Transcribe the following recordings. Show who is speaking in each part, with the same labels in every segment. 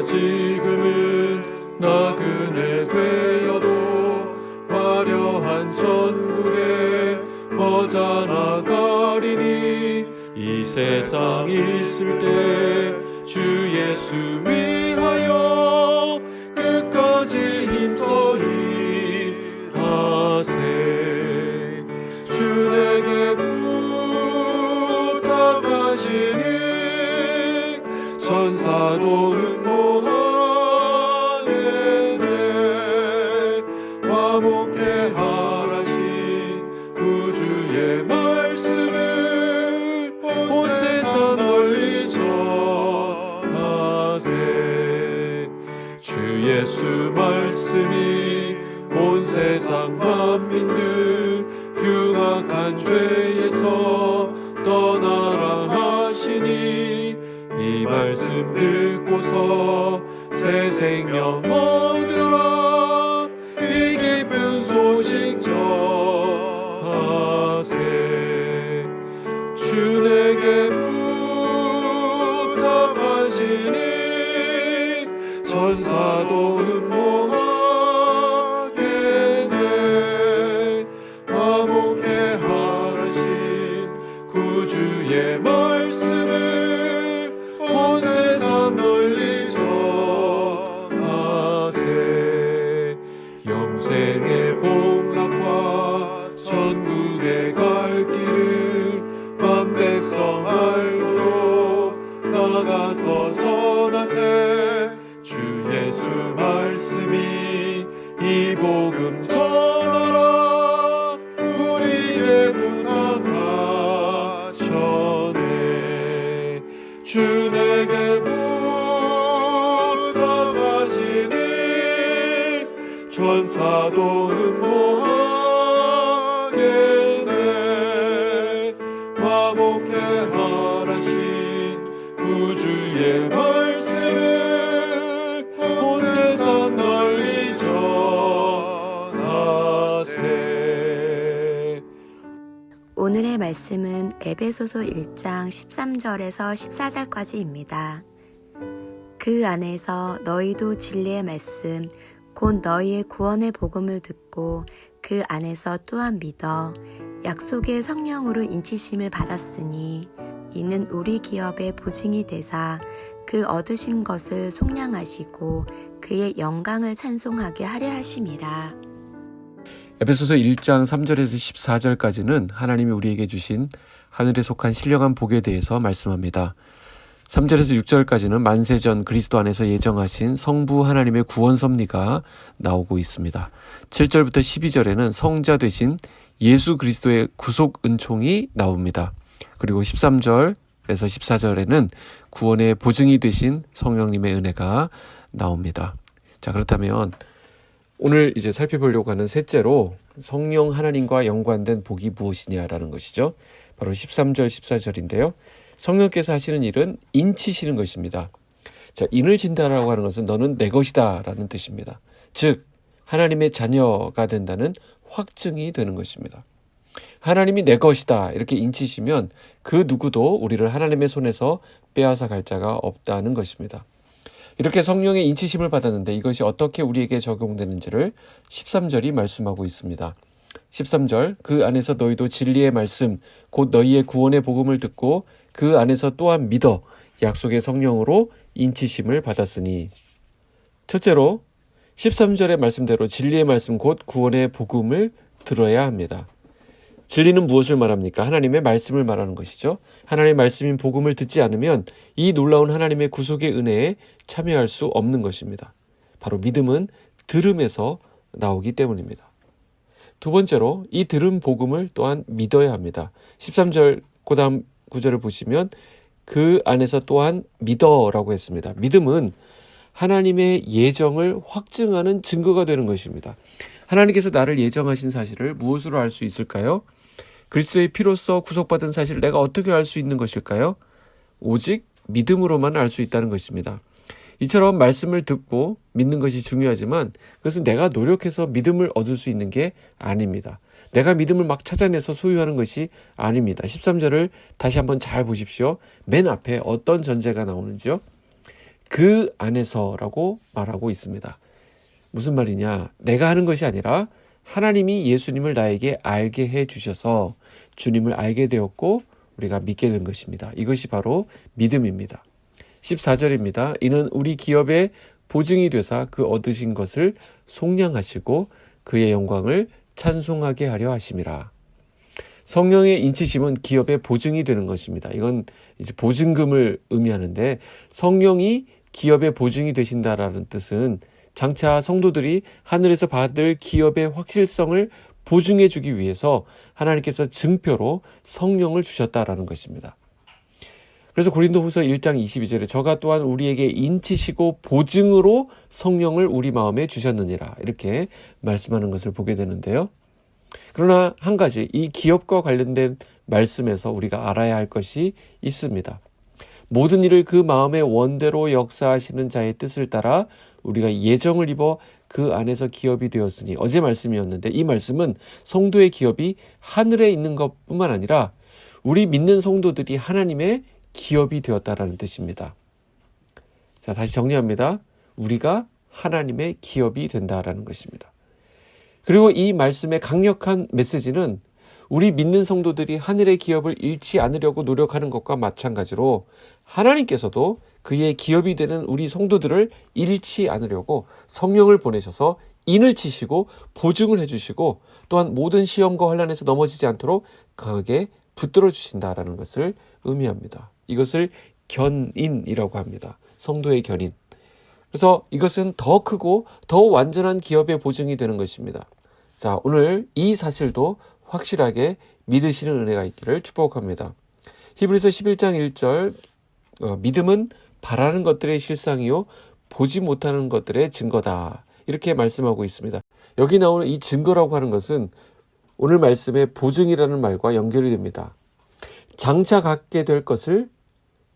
Speaker 1: 지금은 나그네 되어도 화려한 천국에 머자 나가리니 이 세상 있을 때 주 예수 위하여 끝까지 힘써 일하세. 주 내게 부탁하시니 천사도 응모하네. 화목해 하라신 구주의 말씀을 온 세상 널리 전하세. 주 예수 말씀이 온 세상 만민들 흉악한 죄에서 떠나라 하시니 이 말씀 듣고서 새 생명 얻으라. 이 기쁜 소식 전하세. 주 내게 부탁하시니 천사도 음모하겠네. 화목해 하라신 구주의 말씀을 온 세상 널리 전하세. 영생의 복락과 천국에 갈 길을 만 백성 알고로 나가서 전하세. 주 예수 말씀이 이 복음 전하라. 우리에게 부탁하셨네. 주 내게 부탁하시니 천사도 음모하겠네. 화목해 하라신 구주의 말씀을 온 세상 널리 전하세.
Speaker 2: 오늘의 말씀은 에베소서 1장 13절에서 14절까지입니다. 그 안에서 너희도 진리의 말씀 곧 너희의 구원의 복음을 듣고 그 안에서 또한 믿어 약속의 성령으로 인치심을 받았으니 이는 우리 기업의 보증이 되사 그 얻으신 것을 속량하시고 그의 영광을 찬송하게 하려 하심이라.
Speaker 3: 에베소서 1장 3절에서 14절까지는 하나님이 우리에게 주신 하늘에 속한 신령한 복에 대해서 말씀합니다. 3절에서 6절까지는 만세전 그리스도 안에서 예정하신 성부 하나님의 구원 섭리가 나오고 있습니다. 7절부터 12절에는 성자 되신 예수 그리스도의 구속 은총이 나옵니다. 그리고 13절에서 14절에는 구원의 보증이 되신 성령님의 은혜가 나옵니다. 자, 그렇다면 오늘 이제 살펴보려고 하는 셋째로 성령 하나님과 연관된 복이 무엇이냐라는 것이죠. 바로 13절, 14절인데요. 성령께서 하시는 일은 인치시는 것입니다. 자, 인을 진다라고 하는 것은 너는 내 것이다 라는 뜻입니다. 즉 하나님의 자녀가 된다는 확증이 되는 것입니다. 하나님이 내 것이다 이렇게 인치시면 그 누구도 우리를 하나님의 손에서 빼앗아 갈 자가 없다는 것입니다. 이렇게 성령의 인치심을 받았는데 이것이 어떻게 우리에게 적용되는지를 13절이 말씀하고 있습니다. 13절 그 안에서 너희도 진리의 말씀 곧 너희의 구원의 복음을 듣고 그 안에서 또한 믿어 약속의 성령으로 인치심을 받았으니. 첫째로 13절의 말씀대로 진리의 말씀 곧 구원의 복음을 들어야 합니다. 진리는 무엇을 말합니까? 하나님의 말씀을 말하는 것이죠. 하나님의 말씀인 복음을 듣지 않으면 이 놀라운 하나님의 구속의 은혜에 참여할 수 없는 것입니다. 바로 믿음은 들음에서 나오기 때문입니다. 두 번째로 이 들은 복음을 또한 믿어야 합니다. 13절 그 다음 구절을 보시면 그 안에서 또한 믿어라고 했습니다. 믿음은 하나님의 예정을 확증하는 증거가 되는 것입니다. 하나님께서 나를 예정하신 사실을 무엇으로 알 수 있을까요? 그리스도의 피로써 구속받은 사실을 내가 어떻게 알 수 있는 것일까요? 오직 믿음으로만 알 수 있다는 것입니다. 이처럼 말씀을 듣고 믿는 것이 중요하지만 그것은 내가 노력해서 믿음을 얻을 수 있는 게 아닙니다. 내가 믿음을 막 찾아내서 소유하는 것이 아닙니다. 13절을 다시 한번 잘 보십시오. 맨 앞에 어떤 전제가 나오는지요? 그 안에서라고 말하고 있습니다. 무슨 말이냐? 내가 하는 것이 아니라 하나님이 예수님을 나에게 알게 해 주셔서 주님을 알게 되었고 우리가 믿게 된 것입니다. 이것이 바로 믿음입니다. 14절입니다. 이는 우리 기업의 보증이 되사 그 얻으신 것을 속량하시고 그의 영광을 찬송하게 하려 하심이라. 성령의 인치심은 기업의 보증이 되는 것입니다. 이건 이제 보증금을 의미하는데 성령이 기업의 보증이 되신다라는 뜻은 장차 성도들이 하늘에서 받을 기업의 확실성을 보증해 주기 위해서 하나님께서 증표로 성령을 주셨다라는 것입니다. 그래서 고린도후서 1장 22절에 저가 또한 우리에게 인치시고 보증으로 성령을 우리 마음에 주셨느니라 이렇게 말씀하는 것을 보게 되는데요. 그러나 한 가지 이 기업과 관련된 말씀에서 우리가 알아야 할 것이 있습니다. 모든 일을 그 마음의 원대로 역사하시는 자의 뜻을 따라 우리가 예정을 입어 그 안에서 기업이 되었으니 어제 말씀이었는데 이 말씀은 성도의 기업이 하늘에 있는 것뿐만 아니라 우리 믿는 성도들이 하나님의 기업이 되었다라는 뜻입니다. 자, 다시 정리합니다. 우리가 하나님의 기업이 된다라는 것입니다. 그리고 이 말씀의 강력한 메시지는 우리 믿는 성도들이 하늘의 기업을 잃지 않으려고 노력하는 것과 마찬가지로 하나님께서도 그의 기업이 되는 우리 성도들을 잃지 않으려고 성령을 보내셔서 인을 치시고 보증을 해주시고 또한 모든 시험과 환난에서 넘어지지 않도록 강하게 붙들어 주신다라는 것을 의미합니다. 이것을 견인이라고 합니다. 성도의 견인. 그래서 이것은 더 크고 더 완전한 기업의 보증이 되는 것입니다. 자, 오늘 이 사실도 확실하게 믿으시는 은혜가 있기를 축복합니다. 히브리서 11장 1절 믿음은 바라는 것들의 실상이요 보지 못하는 것들의 증거다. 이렇게 말씀하고 있습니다. 여기 나오는 이 증거라고 하는 것은 오늘 말씀의 보증이라는 말과 연결이 됩니다. 장차 갖게 될 것을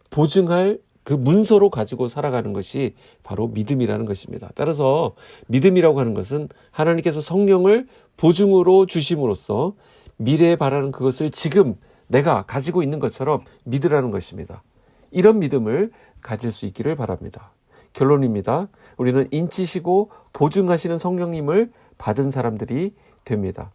Speaker 3: 보증할 그 문서로 가지고 살아가는 것이 바로 믿음이라는 것입니다. 따라서 믿음이라고 하는 것은 하나님께서 성령을 보증으로 주심으로써 미래에 바라는 그것을 지금 내가 가지고 있는 것처럼 믿으라는 것입니다. 이런 믿음을 가질 수 있기를 바랍니다. 결론입니다. 우리는 인치시고 보증하시는 성령님을 받은 사람들이 됩니다.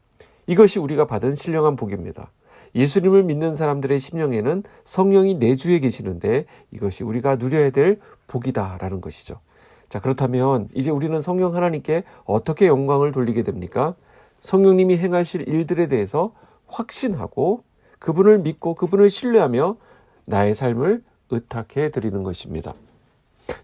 Speaker 3: 이것이 우리가 받은 신령한 복입니다. 예수님을 믿는 사람들의 심령에는 성령이 내주에 계시는데 이것이 우리가 누려야 될 복이다라는 것이죠. 자, 그렇다면 이제 우리는 성령 하나님께 어떻게 영광을 돌리게 됩니까? 성령님이 행하실 일들에 대해서 확신하고 그분을 믿고 그분을 신뢰하며 나의 삶을 의탁해 드리는 것입니다.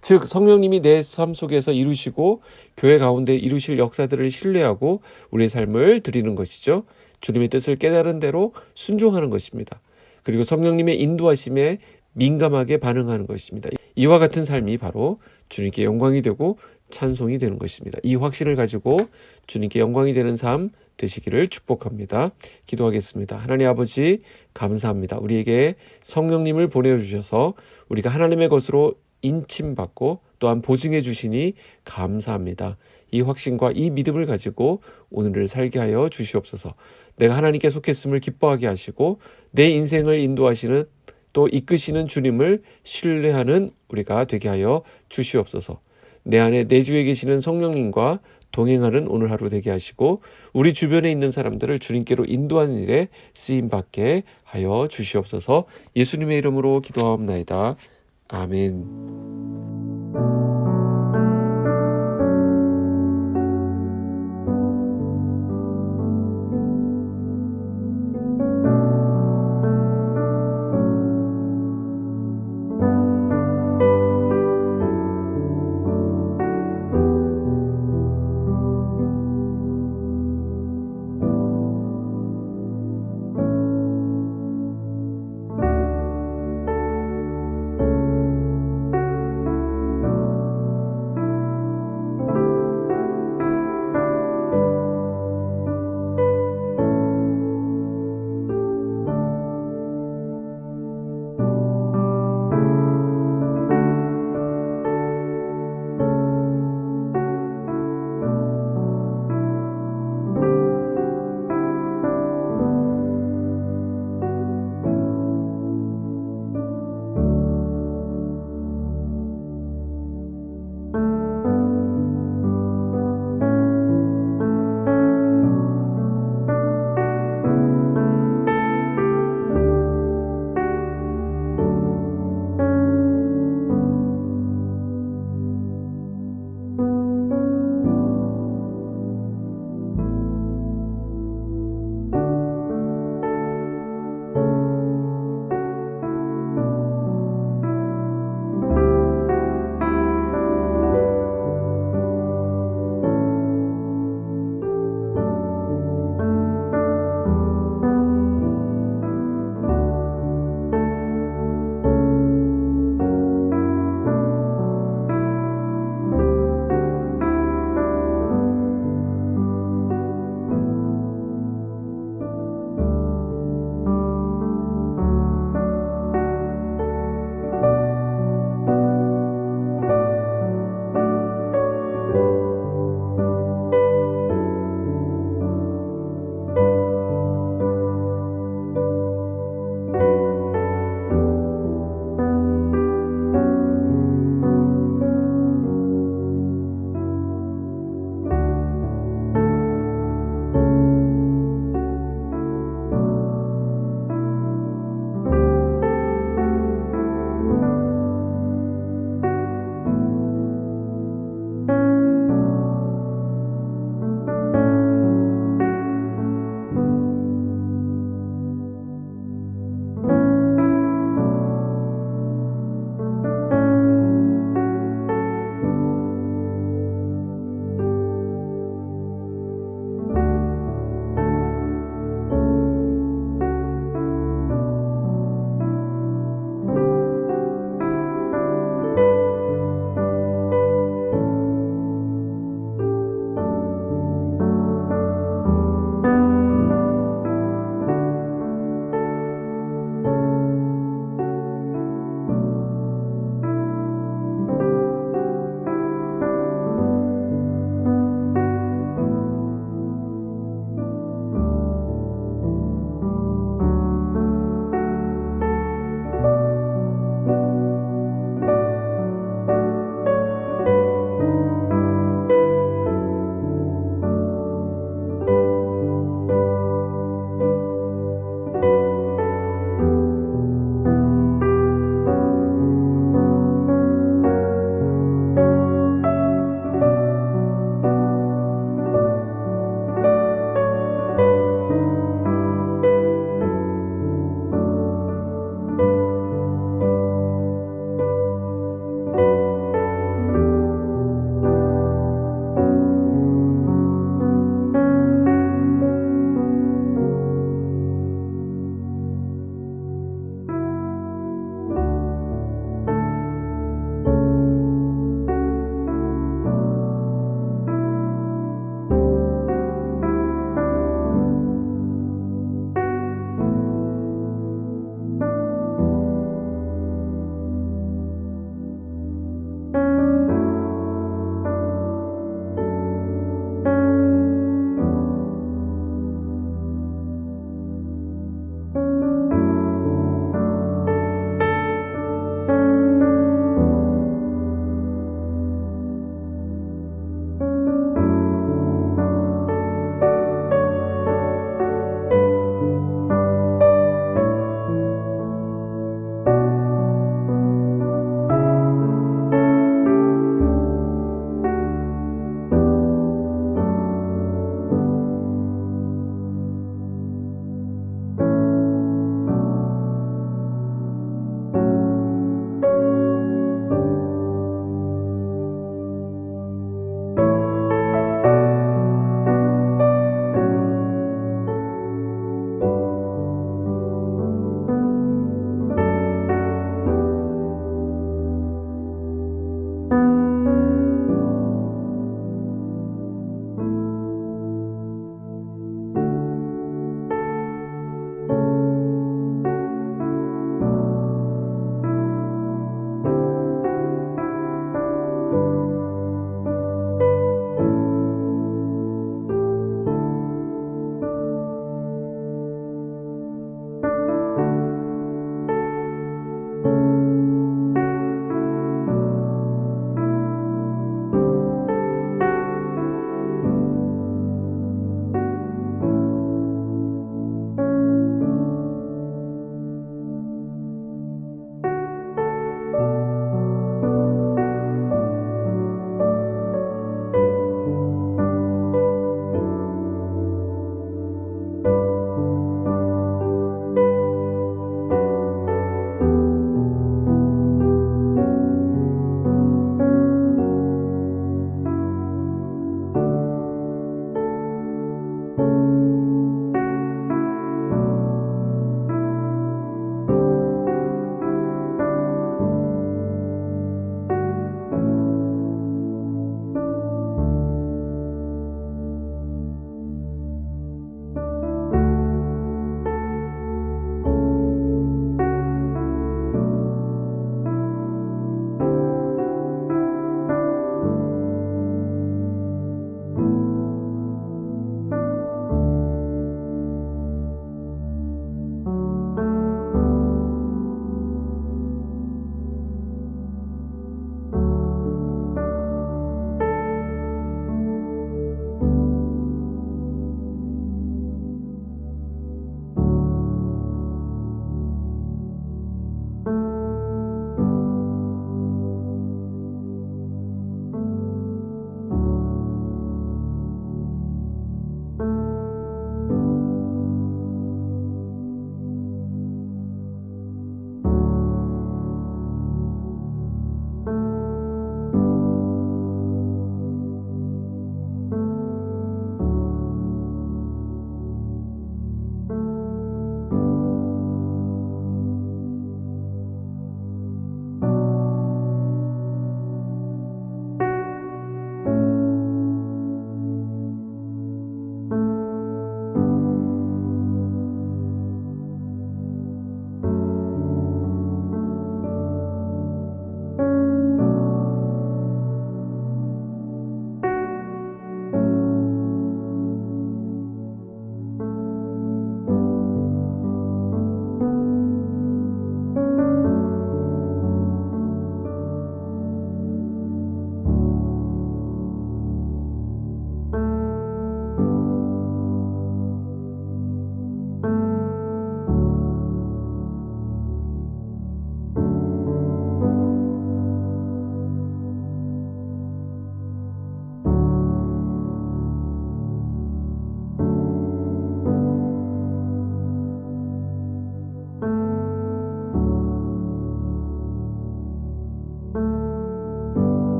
Speaker 3: 즉 성령님이 내 삶 속에서 이루시고 교회 가운데 이루실 역사들을 신뢰하고 우리의 삶을 드리는 것이죠. 주님의 뜻을 깨달은 대로 순종하는 것입니다. 그리고 성령님의 인도하심에 민감하게 반응하는 것입니다. 이와 같은 삶이 바로 주님께 영광이 되고 찬송이 되는 것입니다. 이 확신을 가지고 주님께 영광이 되는 삶 되시기를 축복합니다. 기도하겠습니다. 하나님 아버지 감사합니다. 우리에게 성령님을 보내주셔서 우리가 하나님의 것으로 인침받고 또한 보증해 주시니 감사합니다. 이 확신과 이 믿음을 가지고 오늘을 살게 하여 주시옵소서. 내가 하나님께 속했음을 기뻐하게 하시고 내 인생을 인도하시는 또 이끄시는 주님을 신뢰하는 우리가 되게 하여 주시옵소서. 내 안에 내주에 계시는 성령님과 동행하는 오늘 하루 되게 하시고 우리 주변에 있는 사람들을 주님께로 인도하는 일에 쓰임받게 하여 주시옵소서. 예수님의 이름으로 기도하옵나이다. 아멘.